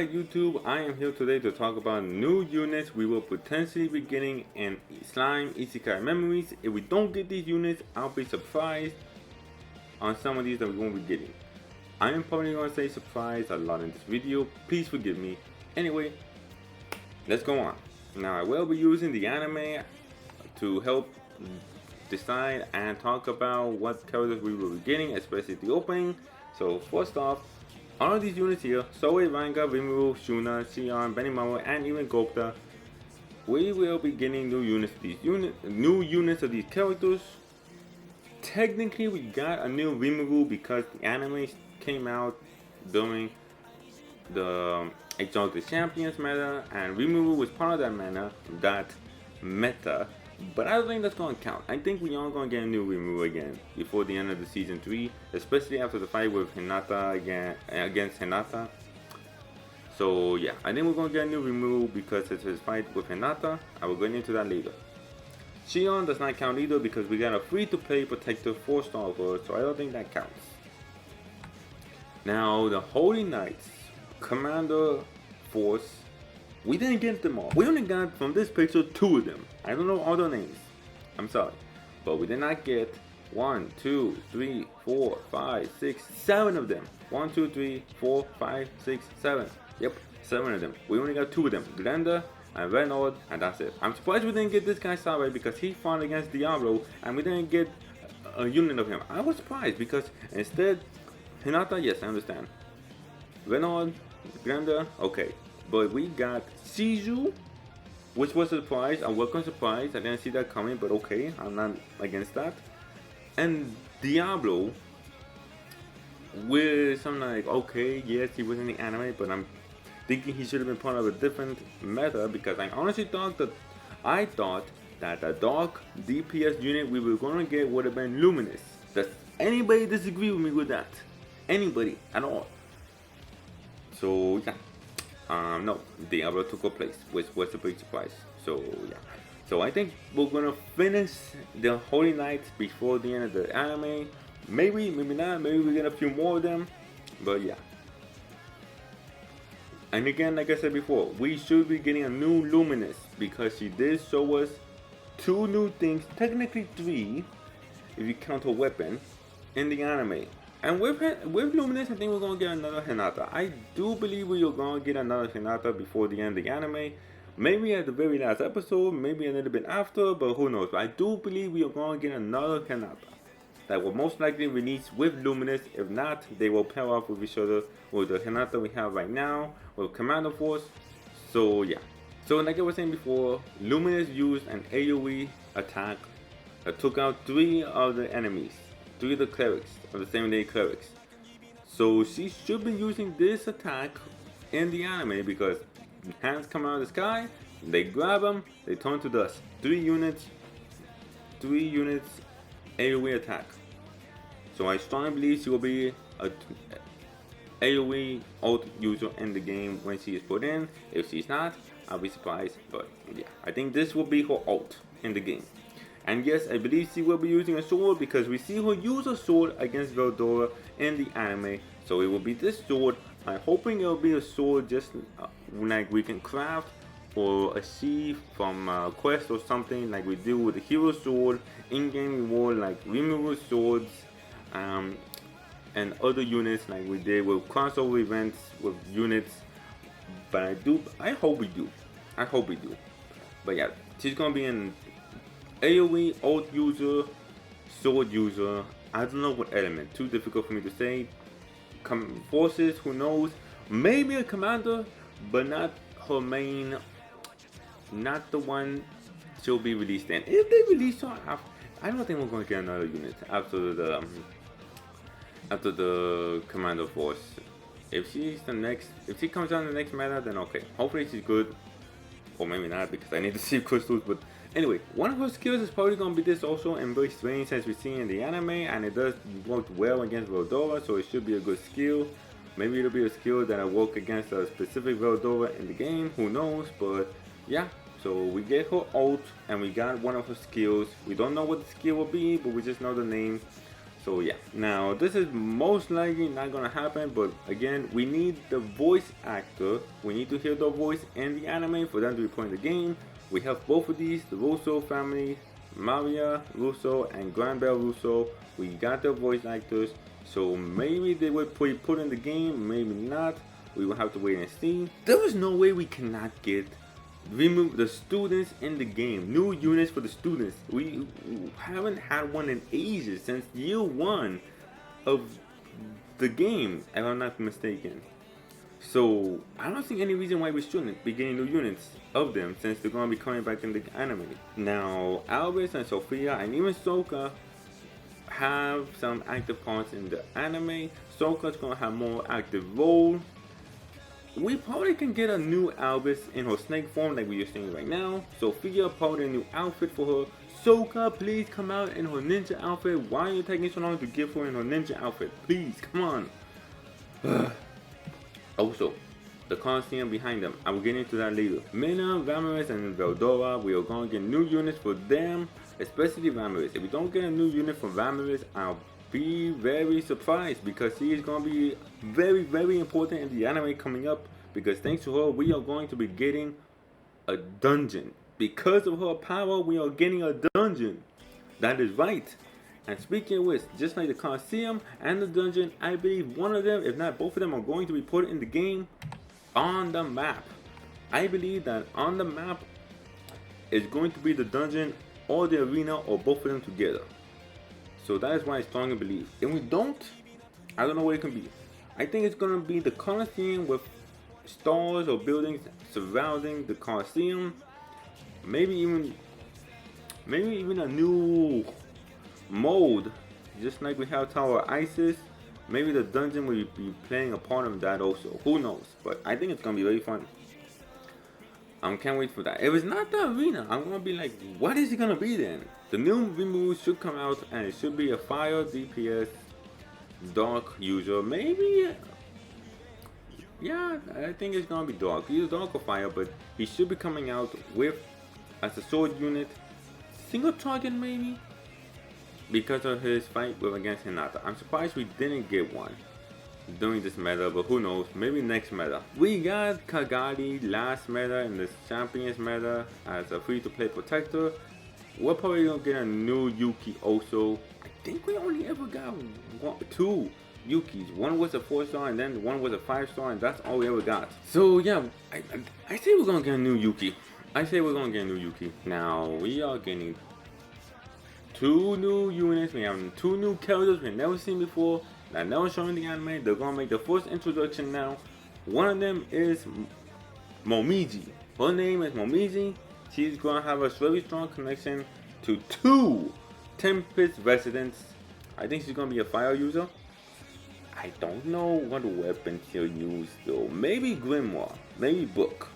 Alright YouTube, I am here today to talk about new units we will potentially be getting in Slime Isekai Memories. If we don't get these units, I'll be surprised on some of these that we won't be getting. I am probably going to say surprise a lot in this video, please forgive me. Anyway, let's go on. Now I will be using the anime to help decide and talk about what characters we will be getting, especially the opening. So first off, all of these units here, Zoe, Ranga, Rimuru, Shuna, Sion, Benimaru, and even Gupta, we will be getting new units of these characters. Technically, we got a new Rimuru because the anime came out during the Exalted Champions meta, and Rimuru was part of that meta. But I don't think that's going to count. I think we are going to get a new Rimuru again before the end of the season 3, especially after the fight with Hinata against Hinata. So yeah, I think we're going to get a new Rimuru because it's his fight with Hinata. I will go into that later. Shion does not count either because we got a free-to-play protector 4-star word, so I don't think that counts. Now the Holy Knights Commander Force, we didn't get them all. We only got from this picture 2 of them. I don't know all their names. I'm sorry. But we did not get 1, 2, 3, 4, 5, 6, 7 of them. 1, 2, 3, 4, 5, 6, 7. Yep, 7 of them. We only got 2 of them. Glenda and Renaud, and that's it. I'm surprised we didn't get this guy Sabe because he fought against Diablo and we didn't get a unit of him. I was surprised because instead, Hinata, yes, I understand. Renaud, Glenda, okay. But we got Shizu, which was a surprise, a welcome surprise. I didn't see that coming, but okay, I'm not against that. And Diablo, with I'm like, okay, yes, he was in the anime, but I'm thinking he should have been part of a different meta because I honestly thought that the dark DPS unit we were gonna get would have been Luminous. Does anybody disagree with me with that? Anybody at all? So yeah. No, Diablo took her place, which was a big surprise. So yeah, so I think we're gonna finish the Holy Knights before the end of the anime. Maybe not. Maybe we get a few more of them. But yeah. And again, like I said before, we should be getting a new Luminous because she did show us 2 new things, technically 3, if you count her weapon, in the anime. And with Luminous, I think we're going to get another Hinata. I do believe we are going to get another Hinata before the end of the anime. Maybe at the very last episode, maybe a little bit after, but who knows. But I do believe we are going to get another Hinata that will most likely release with Luminous. If not, they will pair off with each other with the Hinata we have right now, with Commander Force. So yeah. So like I was saying before, Luminous used an AoE attack that took out 3 of the enemies. 3 of the clerics, of the same day clerics. So she should be using this attack in the anime because hands come out of the sky, they grab them, they turn to dust. 3 units AoE attack. So I strongly believe she will be a AoE ult user in the game when she is put in. If she's not, I'll be surprised, but yeah, I think this will be her ult in the game. And yes, I believe she will be using a sword because we see her use a sword against Veldora in the anime. So it will be this sword. I'm hoping it will be a sword just like we can craft, or a sheath from Quest or something like we do with the hero sword. In-game reward like Rimuru swords and other units like we did with crossover events with units. But I hope we do. But yeah, she's gonna be an AoE, ult user, sword user, I don't know what element, too difficult for me to say. Forces, who knows, maybe a commander, but not her main, not the one she'll be released in. If they release her, I don't think we're going to get another unit after the commander force. If she comes out in the next meta, then okay, hopefully she's good. Or maybe not because I need to see crystals, but anyway, one of her skills is probably going to be this also, Embrace Range, as we see in the anime, and it does work well against Veldora, so it should be a good skill. Maybe it'll be a skill that I work against a specific Veldora in the game, who knows, but yeah. So we get her ult, and we got one of her skills. We don't know what the skill will be, but we just know the name. So yeah, now this is most likely not gonna happen, but again, we need the voice actor. We need to hear the voice in the anime for them to be put in the game. We have both of these, the Russo family, Maria Russo and Granbell Russo. We got their voice actors, so maybe they would put in the game, maybe not. We will have to wait and see. There is no way we cannot get remove the students in the game, new units for the students. We haven't had one in ages, since year 1 of the game, if I'm not mistaken. So I don't see any reason why we shouldn't be getting new units of them, since they're gonna be coming back in the anime. Now Albus and Sophia and even Sokka have some active parts in the anime. Sokka's gonna have more active role. We probably can get a new Albus in her snake form like we are seeing right now. Sophia probably a new outfit for her. Sokka, please come out in her ninja outfit. Why are you taking so long to give her in her ninja outfit? Please, come on. Also, the Colosseum behind them. I will get into that later. Mena, Ramirez, and Veldora, we are going to get new units for them. Especially Ramirez. If we don't get a new unit for Ramirez, I'll be very surprised, because she is going to be very, very important in the anime coming up, because thanks to her we are going to be getting a dungeon. Because of her power, we are getting a dungeon. That is right. And speaking of which, just like the Colosseum and the dungeon, I believe one of them, if not both of them, are going to be put in the game on the map. I believe that on the map is going to be the dungeon or the arena, or both of them together. So that is why I strongly believe. If we don't, I don't know what it can be. I think it's gonna be the Colosseum with stars or buildings surrounding the Colosseum. Maybe even a new mode, just like we have Tower Isis. Maybe the dungeon will be playing a part of that also. Who knows? But I think it's gonna be very fun. Can't wait for that. If it's not the arena, I'm gonna be like, what is it gonna be then? The new remove should come out, and it should be a fire DPS dark user. Maybe, yeah, I think it's gonna be dark. Either dark or fire, but he should be coming out with as a sword unit, single target maybe, because of his fight with against Hinata. I'm surprised we didn't get one during this meta, but who knows, maybe next meta. We got Kagari last meta in the Champions meta as a free-to-play protector. We're probably gonna get a new Yuki also. I think we only ever got two Yukis. One was a 4-star and then one was a 5-star, and that's all we ever got. So yeah, I say we're gonna get a new Yuki. Now we are getting 2 new units. We have 2 new characters we've never seen before, that never shown in the anime. They're gonna make the first introduction now. One of them is Momiji. Her name is Momiji. She's gonna have a very strong connection to 2 Tempest residents. I think she's gonna be a fire user. I don't know what weapon she'll use though. Maybe Grimoire, maybe Book,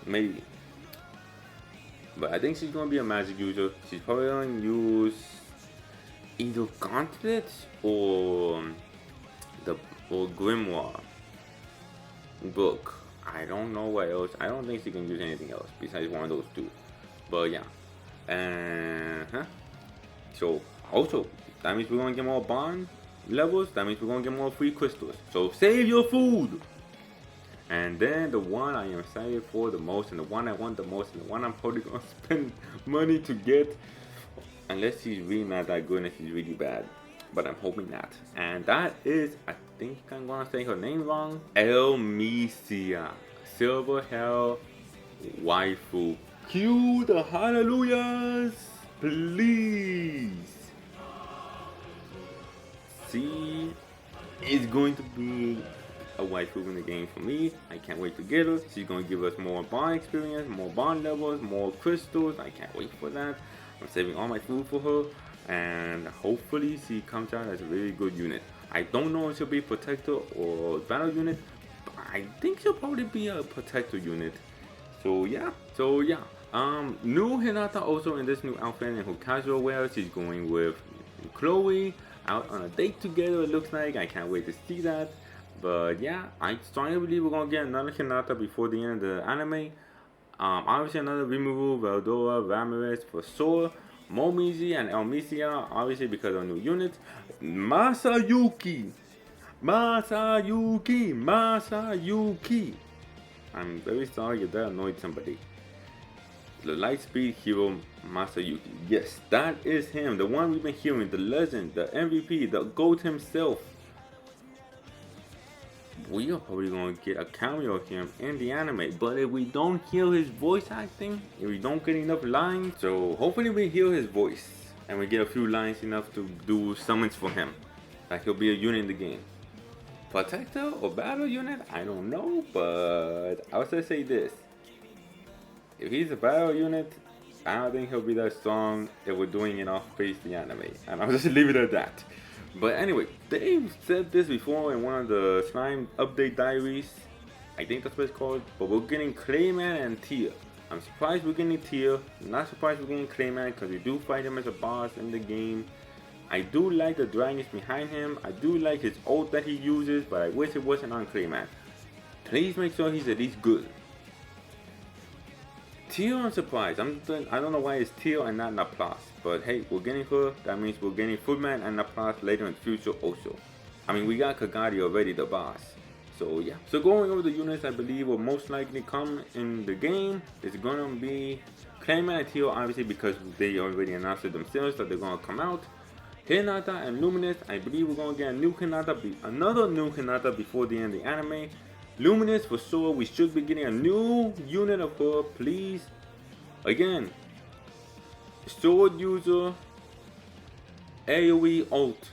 maybe. But I think she's gonna be a magic user. She's probably gonna use either Gauntlets or Grimoire, Book. I don't know what else. I don't think she can use anything else besides one of those 2. But yeah. So also, that means we're gonna get more bond levels. That means we're gonna get more free crystals. So save your food. And then the one I am excited for the most, and the one I want the most, and the one I'm probably gonna spend money to get, unless she's really not that good and she's really bad, but I'm hoping not. And that is, I think I'm gonna say her name wrong, Elmisia, Silver Hell Waifu. Cue the hallelujahs, please. She is going to be a waifu in the game for me. I can't wait to get her. She's going to give us more bond experience, more bond levels, more crystals. I can't wait for that. I'm saving all my food for her, and hopefully she comes out as a really good unit. I don't know if she'll be protector or battle unit, but I think she'll probably be a protector unit. So yeah. New Hinata also in this new outfit in her casual wear. She's going with Chloe out on a date together, it looks like. I can't wait to see that. But yeah, I strongly believe we're gonna get another Hinata before the end of the anime. Obviously another removal, Veldora, Ramirez for sure. Momiji and Elmisia, obviously because of new units. Masayuki. I'm very sorry if that annoyed somebody. The Lightspeed hero Masayuki. Yes, that is him. The one we've been hearing. The legend, the MVP, the GOAT himself. We are probably going to get a cameo of him in the anime. But if we don't hear his voice acting, if we don't get enough lines, so hopefully we hear his voice. And we get a few lines enough to do summons for him. Like he'll be a unit in the game. Protector or battle unit? I don't know, but I would say this. If he's a battle unit, I don't think he'll be that strong if we're doing it off-page the anime. And I'll just leave it at that. But anyway, they said this before in one of the Slime update diaries. I think that's what it's called. But we're getting Clayman and Tia. I'm surprised we're getting Tia. Not surprised we're getting Clayman because we do fight him as a boss in the game. I do like the dragons behind him. I do like his ult that he uses, but I wish it wasn't on Clayman. Please make sure he's at least good. Teal, I'm surprised. I don't know why it's Teal and not Laplace. But hey, we're getting her. That means we're getting Footman and Laplace later in the future also. I mean, we got Kagari already, the boss. So yeah. So going over the units I believe will most likely come in the game. It's gonna be Clayman and Teal, obviously because they already announced it themselves that they're gonna come out. Hinata and Luminous, I believe we're gonna get a new Hinata, another new Hinata before the end of the anime. Luminous for sure, we should be getting a new unit of her, please. Again, sword user, AoE ult.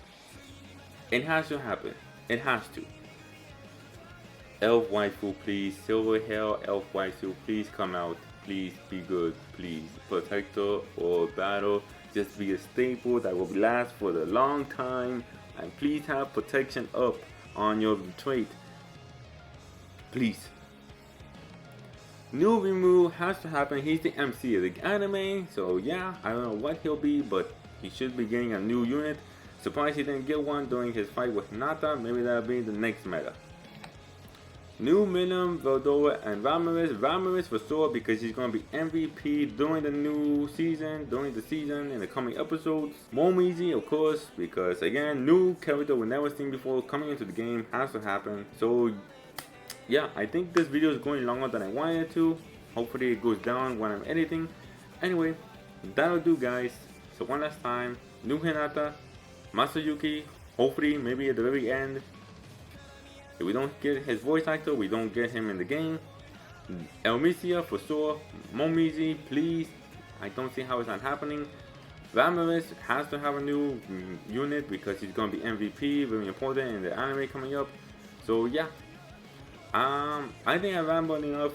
It has to happen. It has to. Elf waifu, please. Silver Hell, Elf waifu, please come out. Please be good, please. Protector or battle, just be a staple that will last for a long time. And please have protection up on your trait. Please. New Rimu has to happen. He's the MC of the anime. So yeah, I don't know what he'll be, but he should be getting a new unit. Surprised he didn't get one during his fight with Hinata. Maybe that'll be the next meta. New Minim, Veldora, and Ramirez. Ramirez for sure because he's going to be MVP during the new season, in the coming episodes. Momiji, of course, because again, new character we've never seen before coming into the game has to happen. So yeah, I think this video is going longer than I wanted to. Hopefully it goes down when I'm editing. Anyway, that'll do guys. So one last time, new Hinata, Masayuki, hopefully maybe at the very end. If we don't get his voice actor, we don't get him in the game. Elmisia for sure. Momiji, please. I don't see how it's not happening. Ramirez has to have a new unit because he's going to be MVP, very important in the anime coming up. So yeah. I think I rambled enough.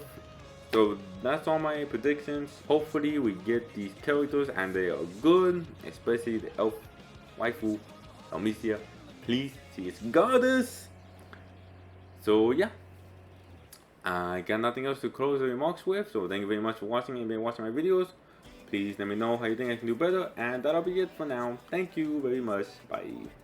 So that's all my predictions. Hopefully we get these characters and they are good, especially the elf waifu, Elmisia. Please, she is goddess. So yeah, I got nothing else to close the remarks with. So thank you very much for watching and been watching my videos. Please let me know how you think I can do better, and that'll be it for now. Thank you very much. Bye.